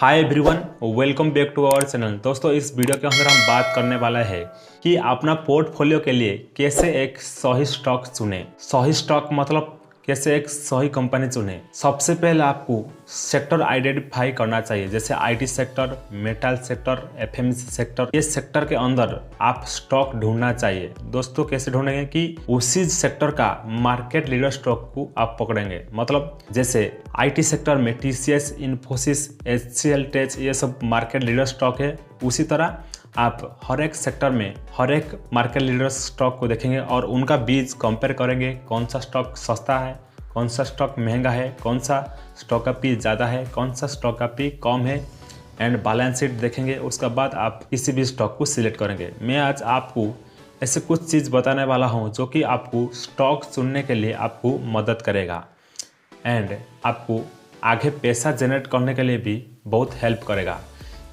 Hi everyone, welcome back to our channel. दोस्तों, इस video के अंदर हम बात करने वाला है कि अपना पोर्टफोलियो के लिए कैसे एक सही स्टॉक चुने। सही स्टॉक मतलब कैसे एक सही कंपनी चुने। सबसे पहले आपको सेक्टर आइडेंटिफाई करना चाहिए, जैसे IT sector, metal sector, FMC sector. ये सेक्टर के अंदर आप स्टॉक ढूंढना चाहिए। दोस्तों, कैसे ढूंढेंगे कि उसी सेक्टर का मार्केट लीडर स्टॉक को आप पकड़ेंगे। मतलब जैसे आईटी सेक्टर में टीसीएस, इन्फोसिस, एचसीएल टेच, ये सब मार्केट लीडर स्टॉक है। उसी तरह आप हर एक सेक्टर में हर एक मार्केट लीडर स्टॉक को देखेंगे और उनका बीच कंपेयर करेंगे। कौन सा स्टॉक सस्ता है, कौन सा स्टॉक महंगा है, कौन सा स्टॉक का पी ज़्यादा है, कौन सा स्टॉक का पी कम है, एंड बैलेंस शीट देखेंगे। उसके बाद आप किसी भी स्टॉक को सिलेक्ट करेंगे। मैं आज आपको ऐसे कुछ चीज़ बताने वाला हूँ जो कि आपको स्टॉक चुनने के लिए आपको मदद करेगा एंड आपको आगे पैसा जनरेट करने के लिए भी बहुत हेल्प करेगा।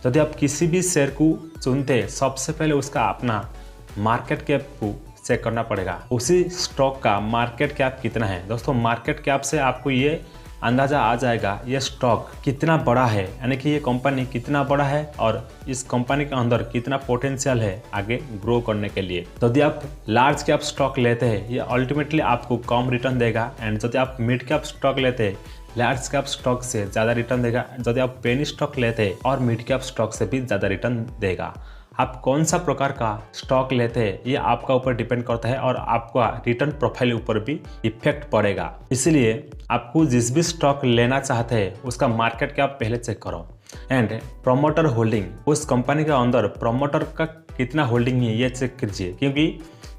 यदि आप किसी भी शेयर को चुनते, सबसे पहले उसका अपना मार्केट कैप को चेक करना पड़ेगा। उसी स्टॉक का मार्केट कैप कितना है। दोस्तों, मार्केट कैप से आपको ये अंदाज़ा आ जाएगा ये स्टॉक कितना बड़ा है, यानी कि ये कंपनी कितना बड़ा है और इस कंपनी के अंदर कितना पोटेंशियल है आगे ग्रो करने के लिए। यदि आप लार्ज कैप स्टॉक लेते हैं, ये अल्टीमेटली आपको कम रिटर्न देगा, एंड यदि आप मिड कैप स्टॉक लेते हैं, लार्ज कैप स्टॉक से ज़्यादा रिटर्न देगा। यदि आप पेनी स्टॉक लेते हैं और मिड कैप स्टॉक से भी ज़्यादा रिटर्न देगा। आप कौन सा प्रकार का स्टॉक लेते हैं ये आपका ऊपर डिपेंड करता है और आपका रिटर्न प्रोफाइल ऊपर भी इफेक्ट पड़ेगा। इसलिए आपको जिस भी स्टॉक लेना चाहते हैं उसका मार्केट कैप पहले चेक करो। एंड प्रमोटर होल्डिंग, उस कंपनी के अंदर प्रमोटर का कितना होल्डिंग है ये चेक कीजिए, क्योंकि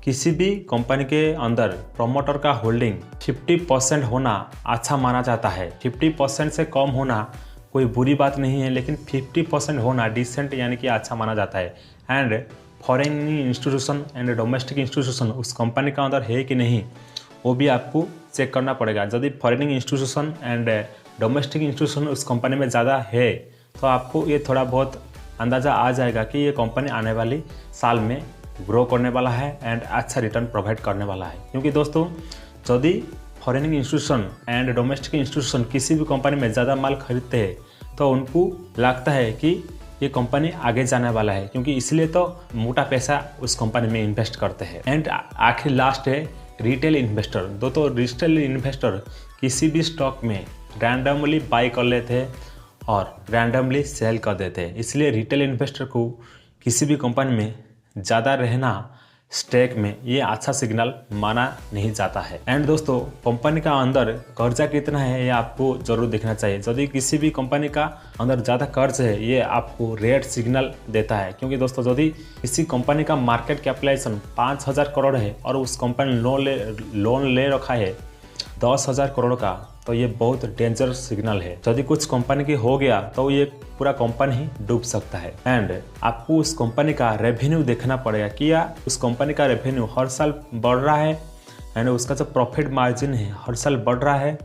किसी भी कंपनी के अंदर प्रमोटर का होल्डिंग 50% होना अच्छा माना जाता है। 50% से कम होना कोई बुरी बात नहीं है, लेकिन 50% होना डिसेंट यानी कि अच्छा माना जाता है। And foreign institution and domestic institution उस कंपनी का अंदर है कि नहीं, वो भी आपको चेक करना पड़ेगा। यदि foreign institution and domestic institution उस कंपनी में ज़्यादा है तो आपको ये थोड़ा बहुत अंदाज़ा आ जाएगा कि ये कंपनी आने वाली साल में ग्रो करने वाला है एंड अच्छा रिटर्न प्रोवाइड करने वाला है। क्योंकि दोस्तों, यदि foreign institution and domestic institution किसी भी कंपनी में ज़्यादा माल खरीदते हैं तो उनको लगता है कि ये कंपनी आगे जाने वाला है, क्योंकि इसलिए तो मोटा पैसा उस कंपनी में इन्वेस्ट करते हैं। एंड आखिर लास्ट है रिटेल इन्वेस्टर। दोस्तों, रिटेल इन्वेस्टर किसी भी स्टॉक में रैंडमली बाई कर लेते हैं और रैंडमली सेल कर देते हैं। इसलिए रिटेल इन्वेस्टर को किसी भी कंपनी में ज़्यादा रहना स्टेक में ये अच्छा सिग्नल माना नहीं जाता है। एंड दोस्तों, कंपनी का अंदर कर्जा कितना है ये आपको जरूर देखना चाहिए। यदि किसी भी कंपनी का अंदर ज़्यादा कर्ज है ये आपको रेड सिग्नल देता है, क्योंकि दोस्तों यदि किसी कंपनी का मार्केट कैपिटलाइजेशन 5,000 करोड़ है और उस कंपनी लोन ले रखा है 10,000 करोड़ का, तो ये बहुत डेंजर सिग्नल है। यदि कुछ कंपनी की हो गया तो ये पूरा कंपनी ही डूब सकता है। एंड आपको उस कंपनी का रेवेन्यू देखना पड़ेगा कि या उस कंपनी का रेवेन्यू हर साल बढ़ रहा है एंड उसका जो प्रॉफिट मार्जिन है हर साल बढ़ रहा है,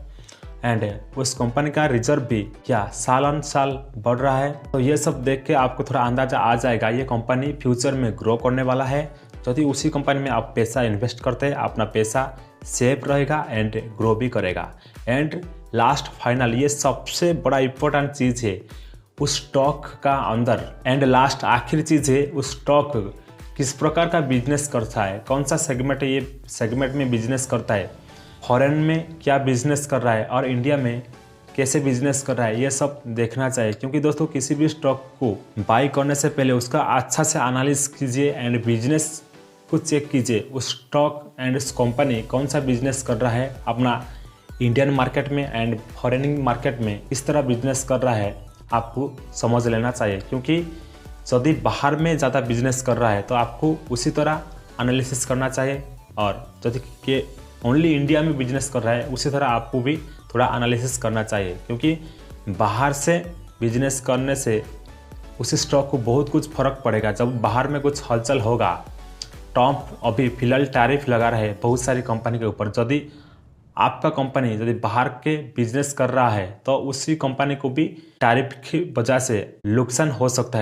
एंड उस कंपनी का रिजर्व भी क्या साल साल बढ़ रहा है। तो ये सब देख के आपको थोड़ा अंदाजा आ जाएगा ये कंपनी फ्यूचर में ग्रो करने वाला है। यदि उसी कंपनी में आप पैसा इन्वेस्ट करते हैं, अपना पैसा सेफ रहेगा एंड ग्रो भी करेगा। एंड लास्ट फाइनल, ये सबसे बड़ा इम्पोर्टेंट चीज़ है उस स्टॉक का अंदर। एंड लास्ट आखिरी चीज़ है उस स्टॉक किस प्रकार का बिजनेस करता है, कौन सा सेगमेंट है, ये सेगमेंट में बिजनेस करता है, फॉरेन में क्या बिजनेस कर रहा है और इंडिया में कैसे बिजनेस कर रहा है, ये सब देखना चाहिए। क्योंकि दोस्तों, किसी भी स्टॉक को बाई करने से पहले उसका अच्छा से एनालिसिस कीजिए एंड बिजनेस को चेक कीजिए। उस स्टॉक एंड उस कंपनी कौन सा बिजनेस कर रहा है अपना इंडियन मार्केट में एंड फॉरेन मार्केट में किस तरह बिजनेस कर रहा है आपको समझ लेना चाहिए। क्योंकि यदि बाहर में ज़्यादा बिजनेस कर रहा है तो आपको उसी तरह एनालिसिस करना चाहिए, और यदि कि ओनली इंडिया में बिजनेस कर रहा है उसी तरह आपको भी थोड़ा एनालिसिस करना चाहिए। क्योंकि बाहर से बिजनेस करने से उसी स्टॉक को बहुत कुछ फर्क पड़ेगा। जब बाहर में कुछ हलचल होगा, ट्रम्प अभी फिलहाल टैरिफ लगा रहे हैं बहुत सारी कंपनी के ऊपर, यदि आपका कंपनी यदि बाहर के बिजनेस कर रहा है तो उसी कंपनी को भी टैरिफ की वजह से नुकसान हो सकता है।